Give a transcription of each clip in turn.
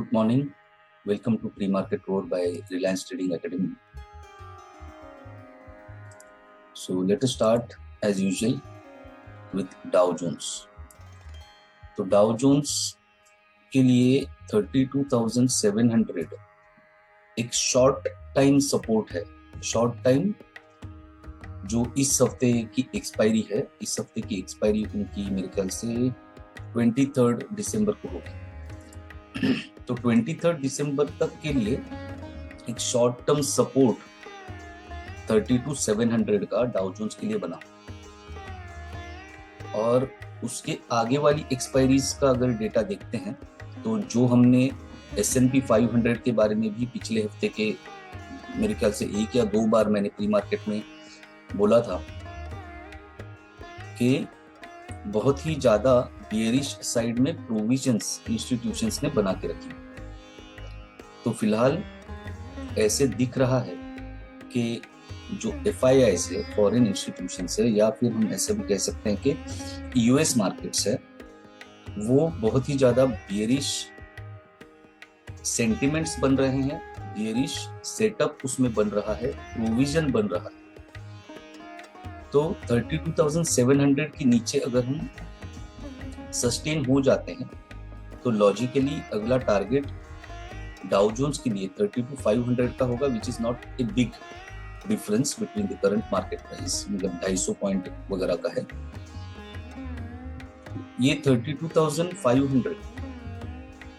Good morning. Welcome to Pre-Market Road by Reliance Trading Academy. So let us start as usual with Dow Jones. तो Dow Jones के लिए 32,700 एक short time support है. Short time जो इस हफ्ते की एक्सपायरी है. इस हफ्ते की एक्सपायरी उनकी मेरे ख्याल से 23 दिसंबर को होगी. तो 23 दिसंबर तक के लिए एक शॉर्ट टर्म सपोर्ट 32,700 का डाउ जोन्स के लिए बना. और उसके आगे वाली एक्सपायरीज का अगर डेटा देखते हैं तो जो हमने S&P 500 के बारे में भी पिछले हफ्ते के मेरे ख्याल से एक या दो बार मैंने प्री मार्केट में बोला था कि बहुत ही ज्यादा बियरिश साइड में प्रोविजंस इंस्टीट्यूशंस ने बना के रखी. तो फिलहाल ऐसे दिख रहा है कि जो FIIs है, फॉरेन इंस्टीट्यूशंस है, या फिर हम ऐसे भी कह सकते हैं कि US मार्केट्स है, वो बहुत ही ज्यादा बियरिश सेंटिमेंट्स बन रहे हैं. बियरिश सेटअप उसमें बन रहा है, प्रोविजन बन रहा है. तो 32,700 के नीचे अगर हम सस्टेन हो जाते हैं तो लॉजिकली अगला टारगेट डाउ जोन्स के लिए 32,500 का होगा, which is not a big difference between the current market price. मतलब 250 पॉइंट वगैरह का है. ये 32,500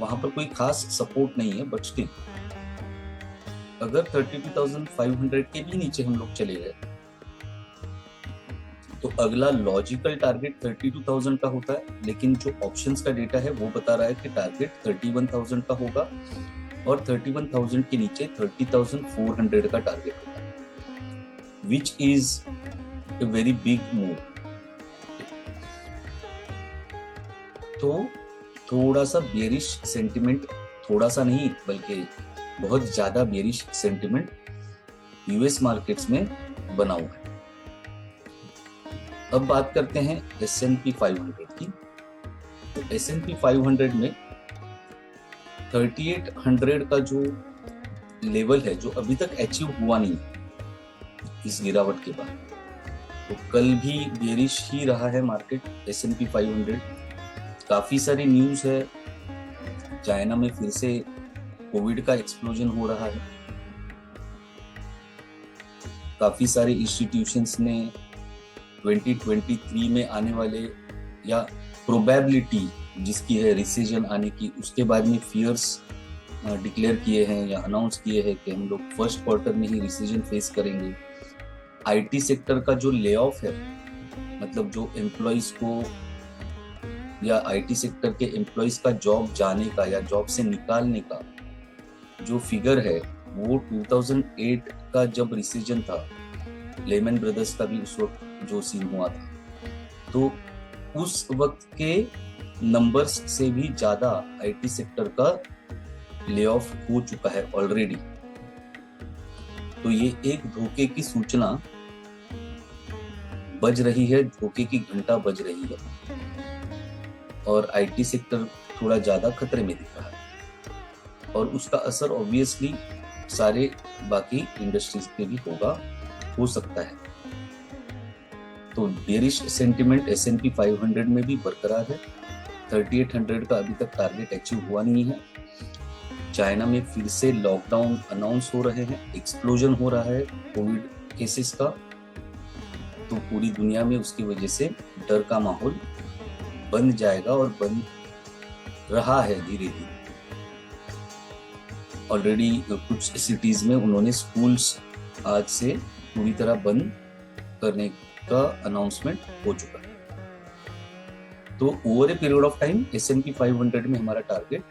वहां पर कोई खास सपोर्ट नहीं है, बट स्टिल अगर 32,500 के भी नीचे हम लोग चले गए तो अगला लॉजिकल टारगेट 32,000 का होता है. लेकिन जो ऑप्शंस का डेटा है वो बता रहा है कि टारगेट 31,000 का होगा और 31,000 के नीचे 30,400 का टारगेट होगा, which is a very big move. तो थोड़ा सा बेरिश सेंटिमेंट, थोड़ा सा नहीं बल्कि बहुत ज्यादा बेरिश सेंटिमेंट US मार्केट्स में बना हुआ है. अब बात करते हैं S&P 500 की. तो S&P 500 में 3800 का जो लेवल है, जो अभी तक अचीव हुआ नहीं इस गिरावट के बाद. तो कल भी बेरिश ही रहा है मार्केट. S&P 500 काफी सारी न्यूज है. चाइना में फिर से कोविड का एक्सप्लोजन हो रहा है. काफी सारे इंस्टीट्यूशंस ने 2023 में आने वाले या प्रोबेबिलिटी जिसकी है रिसेशन आने की, उसके बारे में फियर्स डिक्लेयर किए हैं या अनाउंस किए हैं कि हम लोग फर्स्ट क्वार्टर में ही रिसेशन फेस करेंगे. IT सेक्टर का जो ले ऑफ है, मतलब जो एम्प्लॉइज को या IT सेक्टर के एम्प्लॉइज का जॉब जाने का या जॉब से निकालने का जो फिगर है, वो 2008 का जब रिसेशन था, लेमन ब्रदर्स का भी उस वक्त जो सीन हुआ था, तो उस वक्त के नंबर्स से भी ज्यादा IT सेक्टर का ले ऑफ हो चुका है ऑलरेडी. तो ये एक धोखे की सूचना बज रही है, धोखे की घंटा बज रही है, और IT सेक्टर थोड़ा ज्यादा खतरे में दिख रहा है. और उसका असर ऑब्वियसली सारे बाकी इंडस्ट्रीज पे भी हो सकता है. तो बेरिश सेंटिमेंट S&P 500 में भी बरकरार है. 3800 का अभी तक टारगेट अचीव हुआ नहीं है. चाइना में फिर से लॉकडाउन अनाउंस हो रहे हैं, एक्सप्लोजन हो रहा है कोविड केसेस का. तो पूरी दुनिया में उसकी वजह से डर का माहौल बन जाएगा और बन रहा है धीरे धीरे. ऑलरेडी कुछ सिटीज में उन्होंने स्कूल्स आज से पूरी तरह बंद करने का अनाउंसमेंट हो चुका है. तो over a period of time S&P 500 में हमारा टारगेट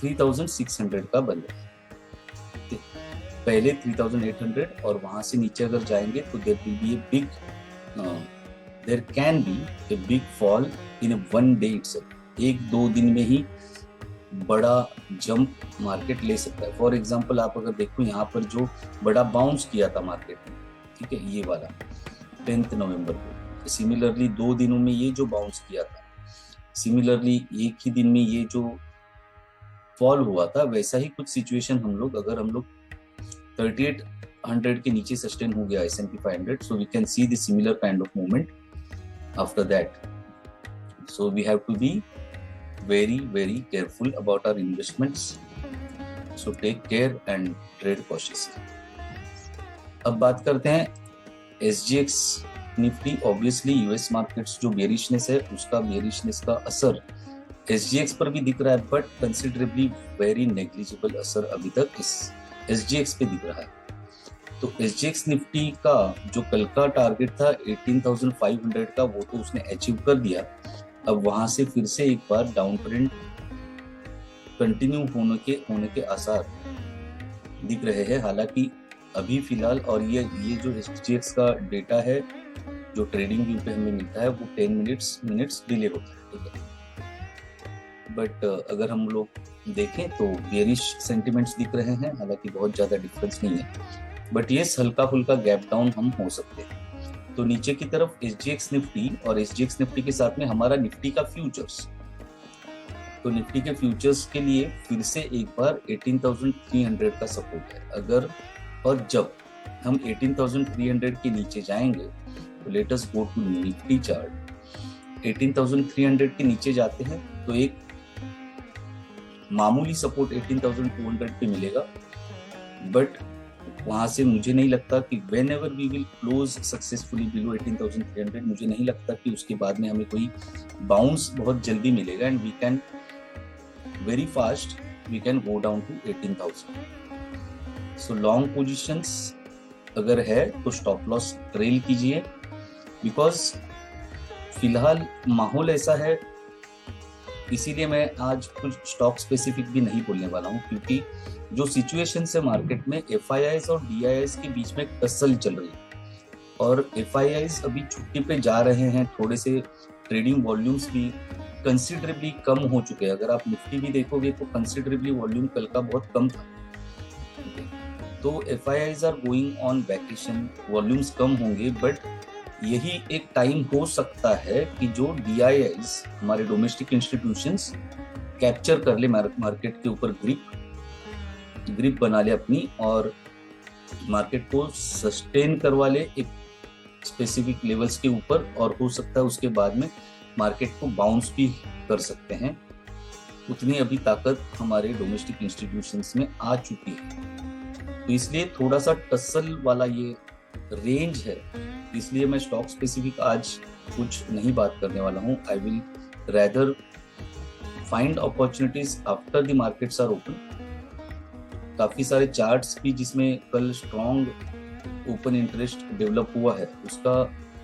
3,600 का बन रहा है. पहले 3,800 और वहां से नीचे अगर जाएंगे तो there can be a big fall in one day itself. एक दो दिन में ही बड़ा जंप मार्केट ले सकता है. फॉर एग्जांपल आप अगर देखो यहाँ पर जो बड़ा बाउंस किया था मार्केट में, ठीक है, ये वाला 10 नवंबर को, सिमिलरली 2 दिनों में ये जो बाउंस किया था, सिमिलरली एक ही दिन में ये जो फॉल हुआ था, वैसा ही कुछ सिचुएशन अगर हम लोग 3800 के नीचे सस्टेन हो गया S&P 500, so we can see the similar kind of movement after that. So we have to be very very careful about our investments, so take care and trade cautiously. अब बात करते हैं SGX Nifty. Obviously US markets जो bearishness है, उसका bearishness का असर SGX पर भी दिख रहा है, बट कंसिडरेबली वेरी नेग्लिजिबल असर अभी तक इस SGX पे दिख रहा है. तो SGX निफ्टी का जो कल का टारगेट था 18,500 का, वो तो उसने अचीव कर दिया. अब वहां से फिर से एक बार डाउन ट्रेंड कंटिन्यू होने के आसार दिख रहे हैं. हालांकि अभी फिलहाल, और ये जो SGX का डेटा है जो ट्रेडिंग व्यू पे हमें मिलता है, वो 10 मिनट्स डिले होता है, ठीक है. बट अगर हम लोग देखें तो बेरिश सेंटिमेंट्स दिख रहे हैं, हालांकि बहुत ज्यादा डिफरेंस नहीं है, बट ये हल्का फुल्का गैप डाउन हम हो सकते हैं. तो नीचे की तरफ SGX निफ्टी, और SGX निफ्टी के साथ में हमारा निफ्टी का फ्यूचर्स. तो निफ्टी के फ्यूचर्स के लिए फिर से एक बार 18,300 का सपोर्ट है. अगर और जब हम 18,300 के नीचे जाएंगे, तो let us go to Nifty chart. 18,300 के नीचे जाते हैं तो एक मामूली सपोर्ट 18,200 पे मिलेगा, बट वहां से मुझे नहीं लगता कि whenever we will close successfully below 18,300, मुझे नहीं लगता कि उसके बाद में हमें कोई बाउंस बहुत जल्दी मिलेगा, and we can very fast we can go down to 18,000. So long positions अगर है तो स्टॉप लॉस ट्रेल कीजिए, बिकॉज फिलहाल माहौल ऐसा है. इसीलिए मैं आज कुछ स्टॉक स्पेसिफिक भी नहीं बोलने वाला हूँ, क्योंकि जो सिचुएशन है मार्केट में, FIIs और DIIs के बीच में टसल चल रही है, और FIIs अभी छुट्टी पे जा रहे हैं. थोड़े से ट्रेडिंग वॉल्यूम्स भी कंसिडरेबली कम हो चुके हैं. अगर आप निफ्टी भी देखोगे तो कंसिडरेबली वॉल्यूम कल का बहुत कम था. तो FIIs are going on vacation, volumes कम होंगे, बट यही एक टाइम हो सकता है कि जो DIIs हमारे डोमेस्टिक इंस्टीट्यूशंस कैप्चर कर ले मार्केट के ऊपर, ग्रिप बना ले अपनी, और मार्केट को सस्टेन करवा ले एक स्पेसिफिक लेवल्स के ऊपर, और हो सकता है उसके बाद में मार्केट को बाउंस भी कर सकते हैं. उतनी अभी ताकत हमारे डोमेस्टिक इंस्टीट्यूशंस में आ चुकी है. तो इसलिए थोड़ा सा टसल वाला ये रेंज है, इसलिए मैं स्टॉक स्पेसिफिक आज कुछ नहीं बात करने वाला हूँ. I will rather find opportunities after the markets are open. काफी सारे चार्ट्स भी जिसमें कल स्ट्रॉन्ग ओपन इंटरेस्ट डेवलप हुआ है,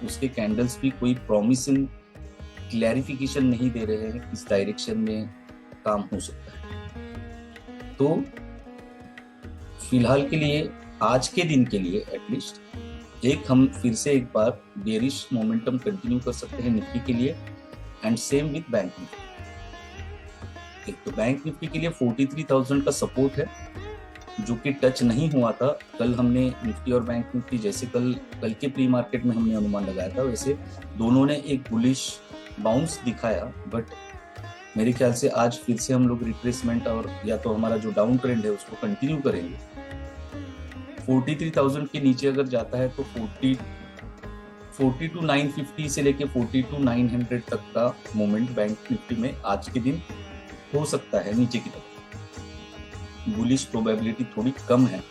उसके कैंडल्स भी कोई प्रॉमिसिंग क्लैरिफिकेशन नहीं दे रहे हैं किस डायरेक्शन में काम हो सकता है. तो फिलहाल के लिए, आज के दिन के लिए एटलीस्ट, हम फिर से एक बार बेरिश मोमेंटम कंटिन्यू कर सकते हैं निफ्टी के लिए, and same with bank Nifty. तो बैंक निफ्टी के लिए 43,000 का सपोर्ट है, जो कि टच नहीं हुआ था. कल हमने निफ्टी और बैंक निफ्टी, जैसे कल के प्री मार्केट में हमने अनुमान लगाया था, वैसे दोनों ने एक बुलिश बाउंस दिखाया, बट मेरे ख्याल से आज फिर से हम लोग रिट्रेसमेंट, और या तो हमारा जो डाउन ट्रेंड है उसको कंटिन्यू करेंगे. 43,000 के नीचे अगर जाता है तो 42,950 से लेके 42,900 तक का मोमेंट बैंक निफ्टी में आज के दिन हो सकता है नीचे की तरफ. बुलिश प्रोबेबिलिटी थोड़ी कम है.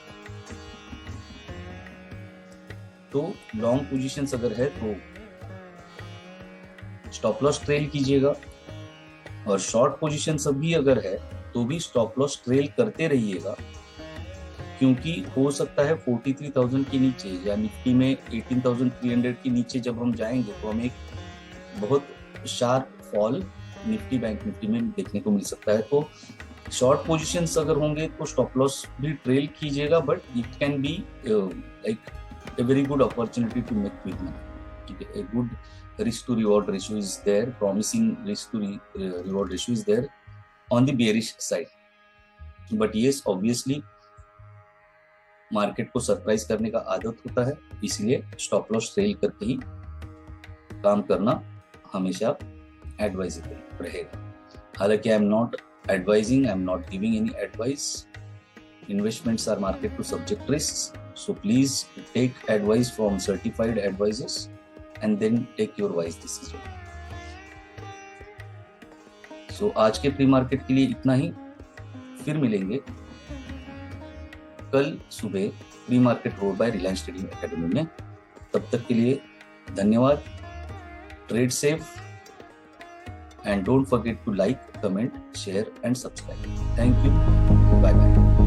तो लॉन्ग पोजीशंस अगर है तो स्टॉप लॉस ट्रेल कीजिएगा, और शॉर्ट पोजीशंस अभी अगर है तो भी स्टॉप लॉस ट्रेल करते रहिएगा, क्योंकि हो सकता है 43,000 के नीचे या निफ्टी में 18,300 के नीचे जब हम जाएंगे तो हमें एक बहुत sharp fall Nifty bank Nifty में देखने को मिल सकता है. तो शॉर्ट पोजीशंस अगर होंगे तो स्टॉप लॉस भी ट्रेल कीजिएगा, but it can be like a very good opportunity to make quick money. A good risk to reward ratio is there, promising risk to reward ratio is there on the bearish side. But yes, obviously market को surprise करने का आदत होता है, इसलिए stop loss trail करके ही काम करना हमेशा एडवाइजेबल रहेगा. हालांकि I am not advising. I'm not giving any advice. Investments are market to subject risks, so please take advice from certified advisors and then take your wise decision. So आज के pre market के लिए इतना ही, फिर मिलेंगे कल सुबह pre market road by Reliance trading academy में. तब तक के लिए धन्यवाद. Trade safe and don't forget to like, comment, share and subscribe. Thank you. Bye bye.